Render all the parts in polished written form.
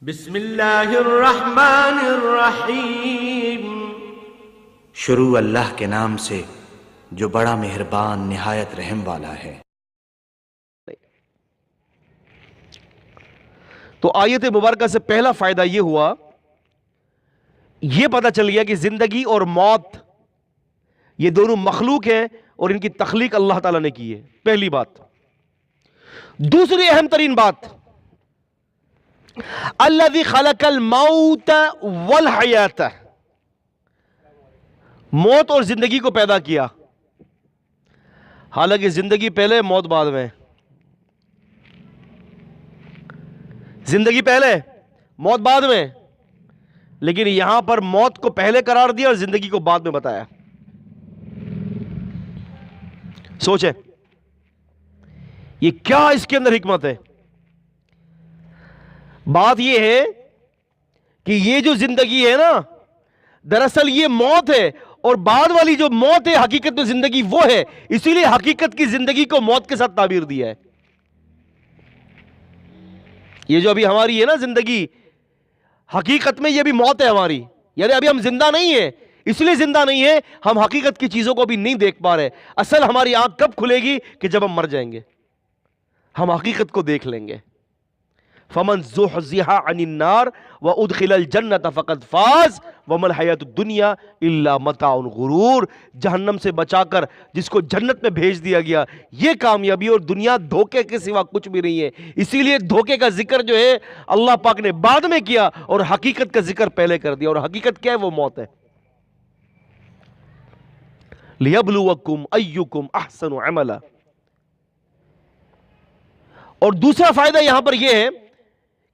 بسم اللہ الرحمن الرحیم، شروع اللہ کے نام سے جو بڑا مہربان نہایت رحم والا ہے۔ تو آیت مبارکہ سے پہلا فائدہ یہ ہوا، یہ پتہ چل گیا کہ زندگی اور موت یہ دونوں مخلوق ہیں اور ان کی تخلیق اللہ تعالیٰ نے کی ہے، پہلی بات۔ دوسری اہم ترین بات، الذی خلق الموت والحیات، موت اور زندگی کو پیدا کیا، حالانکہ زندگی پہلے موت بعد میں، زندگی پہلے موت بعد میں، لیکن یہاں پر موت کو پہلے قرار دیا اور زندگی کو بعد میں بتایا۔ سوچیں یہ کیا اس کے اندر حکمت ہے؟ بات یہ ہے کہ یہ جو زندگی ہے نا، دراصل یہ موت ہے، اور بعد والی جو موت ہے حقیقت میں زندگی وہ ہے، اسی لیے حقیقت کی زندگی کو موت کے ساتھ تعبیر دیا ہے۔ یہ جو ابھی ہماری ہے نا زندگی، حقیقت میں یہ بھی موت ہے ہماری، یعنی ابھی ہم زندہ نہیں ہیں، اس لیے زندہ نہیں ہے، ہم حقیقت کی چیزوں کو بھی نہیں دیکھ پا رہے۔ اصل ہماری آنکھ کب کھلے گی؟ کہ جب ہم مر جائیں گے، ہم حقیقت کو دیکھ لیں گے۔ فمن زحزح عن النار وادخل الجنة فقد فاز وما الحیاۃ الدنیا الا متاع الغرور، جہنم سے بچا کر جس کو جنت میں بھیج دیا گیا، یہ کامیابی، اور دنیا دھوکے کے سوا کچھ بھی نہیں ہے۔ اسی لیے دھوکے کا ذکر جو ہے اللہ پاک نے بعد میں کیا اور حقیقت کا ذکر پہلے کر دیا، اور حقیقت کیا ہے؟ وہ موت ہے۔ لِيَبْلُوَكُمْ أَيُّكُمْ أَحْسَنُ عَمَلًا۔ اور دوسرا فائدہ یہاں پر یہ ہے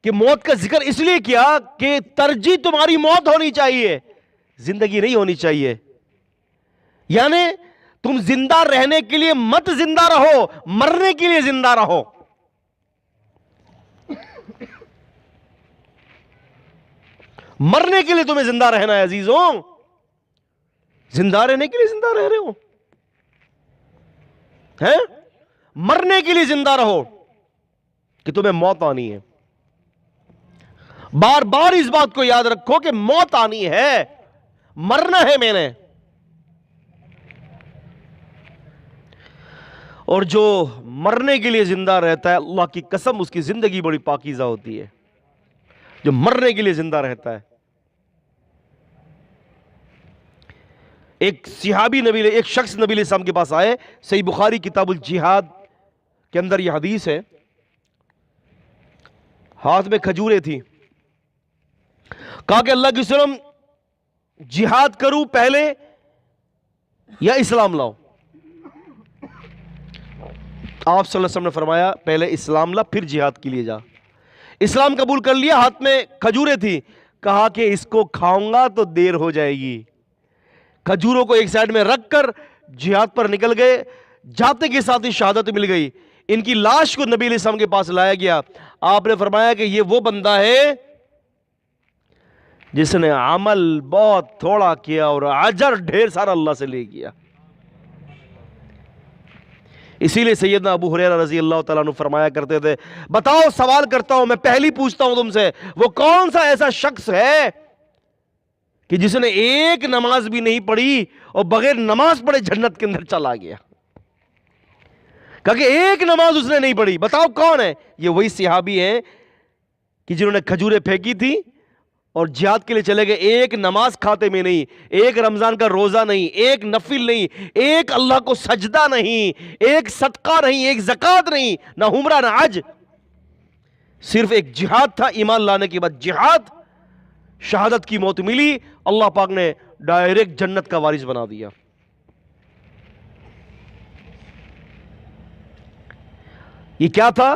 کہ موت کا ذکر اس لیے کیا کہ ترجیح تمہاری موت ہونی چاہیے، زندگی نہیں ہونی چاہیے۔ یعنی تم زندہ رہنے کے لیے مت زندہ رہو، مرنے کے لیے زندہ رہو۔ مرنے کے لیے تمہیں زندہ رہنا ہے عزیزوں، زندہ رہنے کے لیے زندہ رہ رہے ہو ہیں؟ مرنے کے لیے زندہ رہو کہ تمہیں موت آنی ہے۔ بار بار اس بات کو یاد رکھو کہ موت آنی ہے، مرنا ہے میں نے۔ اور جو مرنے کے لیے زندہ رہتا ہے، اللہ کی قسم اس کی زندگی بڑی پاکیزہ ہوتی ہے، جو مرنے کے لیے زندہ رہتا ہے۔ ایک صحابی ایک شخص نبی علیہ السلام کے پاس آئے، صحیح بخاری کتاب الجہاد کے اندر یہ حدیث ہے، ہاتھ میں کھجوریں تھی، کہا کہ اللہ کے رسول جہاد کروں پہلے یا اسلام لاؤ؟ آپ صلی اللہ علیہ وسلم نے فرمایا پہلے اسلام لا، پھر جہاد کے لیے جا۔ اسلام قبول کر لیا، ہاتھ میں کھجوریں تھی، کہا کہ اس کو کھاؤں گا تو دیر ہو جائے گی۔ کھجوروں کو ایک سائڈ میں رکھ کر جہاد پر نکل گئے، جاتے کے ساتھ ہی شہادت مل گئی۔ ان کی لاش کو نبی علیہ السلام کے پاس لایا گیا، آپ نے فرمایا کہ یہ وہ بندہ ہے جس نے عمل بہت تھوڑا کیا اور اجر ڈھیر سارا اللہ سے لے گیا۔ اسی لیے سیدنا ابو ہریرہ رضی اللہ تعالیٰ عنہ فرمایا کرتے تھے، بتاؤ، سوال کرتا ہوں میں، پہلی پوچھتا ہوں تم سے، وہ کون سا ایسا شخص ہے کہ جس نے ایک نماز بھی نہیں پڑھی اور بغیر نماز پڑھے جنت کے اندر چلا گیا؟ کہا کہ ایک نماز اس نے نہیں پڑھی، بتاؤ کون ہے؟ یہ وہی صحابی ہیں کہ جنہوں نے کھجوریں پھینکی تھی اور جہاد کے لیے چلے گئے، ایک نماز کھاتے میں نہیں، ایک رمضان کا روزہ نہیں، ایک نفل نہیں، ایک اللہ کو سجدہ نہیں، ایک صدقہ نہیں، ایک زکوٰۃ نہیں، نہ عمرہ نہ حج، صرف ایک جہاد تھا۔ ایمان لانے کے بعد جہاد، شہادت کی موت ملی، اللہ پاک نے ڈائریکٹ جنت کا وارث بنا دیا۔ یہ کیا تھا؟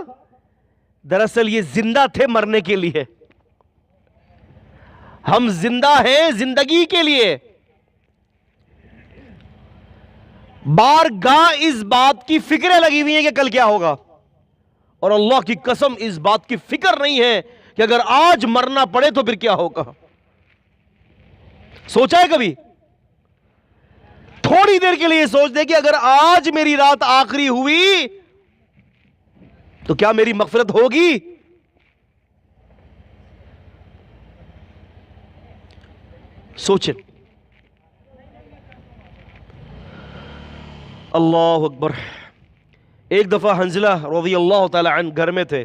دراصل یہ زندہ تھے مرنے کے لیے، ہم زندہ ہیں زندگی کے لیے۔ بارگاہ اس بات کی فکریں لگی ہوئی ہیں کہ کل کیا ہوگا، اور اللہ کی قسم اس بات کی فکر نہیں ہے کہ اگر آج مرنا پڑے تو پھر کیا ہوگا۔ سوچا ہے کبھی؟ تھوڑی دیر کے لیے سوچ دے کہ اگر آج میری رات آخری ہوئی تو کیا میری مغفرت ہوگی؟ سوچیں. اللہ اکبر. ایک دفعہ حنظلہ رضی اللہ تعالی عنہ گھر میں تھے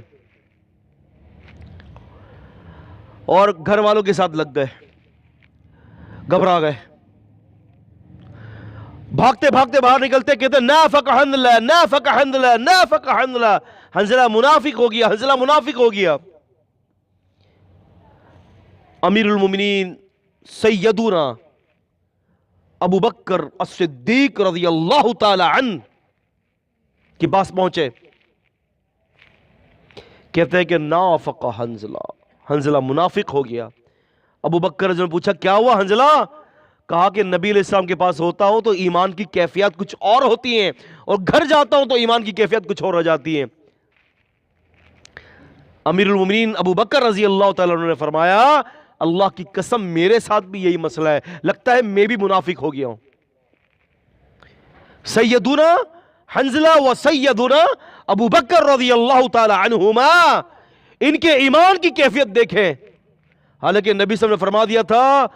اور گھر والوں کے ساتھ لگ گئے, گھبرا گئے, بھاگتے بھاگتے باہر نکلتے, کہتے نافق حنظلہ نافق حنظلہ نافق حنظلہ, حنظلہ منافق ہو گیا, حنظلہ منافق ہو گیا. امیر المومنین سیدنا ابو بکر الصدیق رضی اللہ تعالی عنہ کے پاس پہنچے, کہتے ہیں کہ نافق حنظلہ, حنظلہ منافق ہو گیا. ابو بکر نے پوچھا کیا ہوا حنظلہ؟ کہا کہ نبی علیہ السلام کے پاس ہوتا ہوں تو ایمان کی کیفیت کچھ اور ہوتی ہیں, اور گھر جاتا ہوں تو ایمان کی کیفیت کچھ اور ہو جاتی ہے. امیر المومنین ابو بکر رضی اللہ تعالیٰ عنہ نے فرمایا اللہ کی قسم میرے ساتھ بھی یہی مسئلہ ہے, لگتا ہے میں بھی منافق ہو گیا ہوں. سیدنا حنظلہ و سیدنا ابو بکر رضی اللہ تعالی عنہما, ان کے ایمان کی کیفیت دیکھیں. حالانکہ نبی صلی اللہ علیہ وسلم نے فرما دیا تھا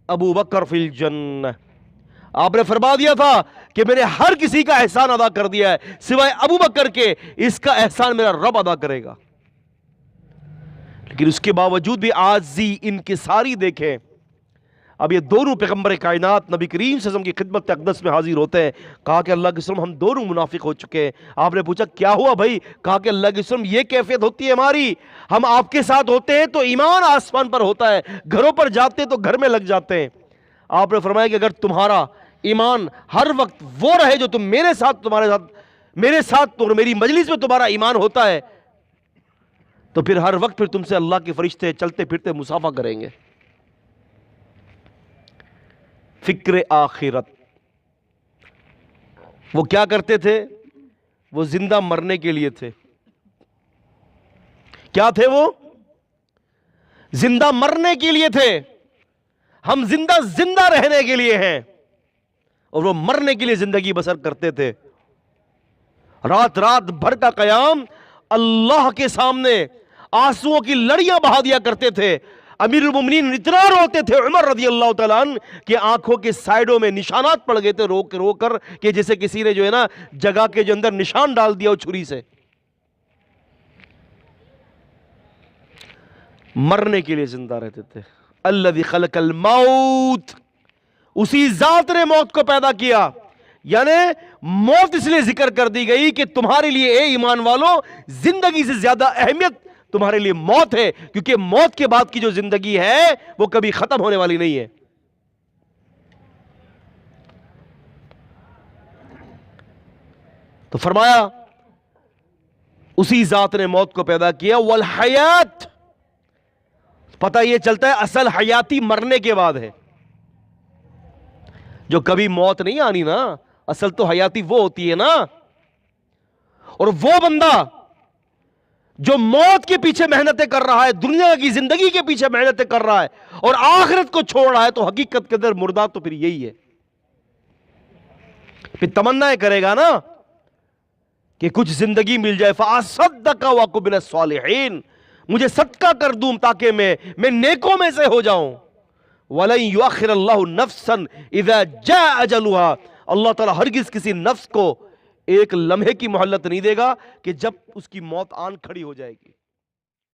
ابو بکر فی الجنہ, آپ نے فرما دیا تھا کہ میں نے ہر کسی کا احسان ادا کر دیا ہے سوائے ابو بکر کے, اس کا احسان میرا رب ادا کرے گا. لیکن اس کے باوجود بھی عاجزی ان کی ساری دیکھیں. اب یہ دونوں پیغمبر کائنات نبی کریم صلی اللہ علیہ وسلم کی خدمت اقدس میں حاضر ہوتے ہیں. کہا کہ اللہ کے رسول ہم دونوں منافق ہو چکے ہیں. آپ نے پوچھا کیا ہوا بھائی؟ کہا کہ اللہ کے رسول یہ کیفیت ہوتی ہے ہماری, ہم آپ کے ساتھ ہوتے ہیں تو ایمان آسمان پر ہوتا ہے, گھروں پر جاتے ہیں تو گھر میں لگ جاتے ہیں. آپ نے فرمایا کہ اگر تمہارا ایمان ہر وقت وہ رہے جو تم میرے ساتھ, تمہارے ساتھ, میرے ساتھ اور میری مجلس میں تمہارا ایمان ہوتا ہے, تو پھر ہر وقت پھر تم سے اللہ کے فرشتے چلتے پھرتے مصافحہ کریں گے. فکر آخرت. وہ کیا کرتے تھے؟ وہ زندہ مرنے کے لیے تھے. کیا تھے وہ؟ زندہ مرنے کے لیے تھے. ہم زندہ رہنے کے لیے ہیں, اور وہ مرنے کے لیے زندگی بسر کرتے تھے. رات رات بھر کا قیام اللہ کے سامنے آنسوؤں کی لڑیاں بہا دیا کرتے تھے. امیر المومنین اتنا روتے تھے عمر رضی اللہ تعالیٰ عنہ کہ آنکھوں کے سائیڈوں میں نشانات پڑ گئے تھے رو کر, کہ جیسے کسی نے جو ہے نا جگہ کے اندر نشان ڈال دیا ہو چھری سے. مرنے کے لیے زندہ رہتے تھے. الذی خلق الموت, اسی ذات نے موت کو پیدا کیا. یعنی موت اس لیے ذکر کر دی گئی کہ تمہارے لیے اے ایمان والو زندگی سے زیادہ اہمیت تمہارے لیے موت ہے, کیونکہ موت کے بعد کی جو زندگی ہے وہ کبھی ختم ہونے والی نہیں ہے. تو فرمایا اسی ذات نے موت کو پیدا کیا. والحیات, پتہ یہ چلتا ہے اصل حیاتی مرنے کے بعد ہے, جو کبھی موت نہیں آنی نا, اصل تو حیاتی وہ ہوتی ہے نا. اور وہ بندہ جو موت کے پیچھے محنتیں کر رہا ہے, دنیا کی زندگی کے پیچھے محنتیں کر رہا ہے اور آخرت کو چھوڑ رہا ہے, تو حقیقت کے اندر مردہ تو پھر یہی ہے. پھر تمنا کرے گا نا کہ کچھ زندگی مل جائے. فَأَصَدَّقَ وَأَكُن مِنَ الصَّالِحِينَ, مجھے صدقہ کر دوں تاکہ میں نیکوں میں سے ہو جاؤں. وَلَن يُؤَخِّرَ اللَّهُ نَفْسًا إِذَا جَاءَ أَجَلُهَا, اللہ تعالیٰ ہرگز کسی نفس کو ایک لمحے کی مہلت نہیں دے گا کہ جب اس کی موت آن کھڑی ہو جائے گی.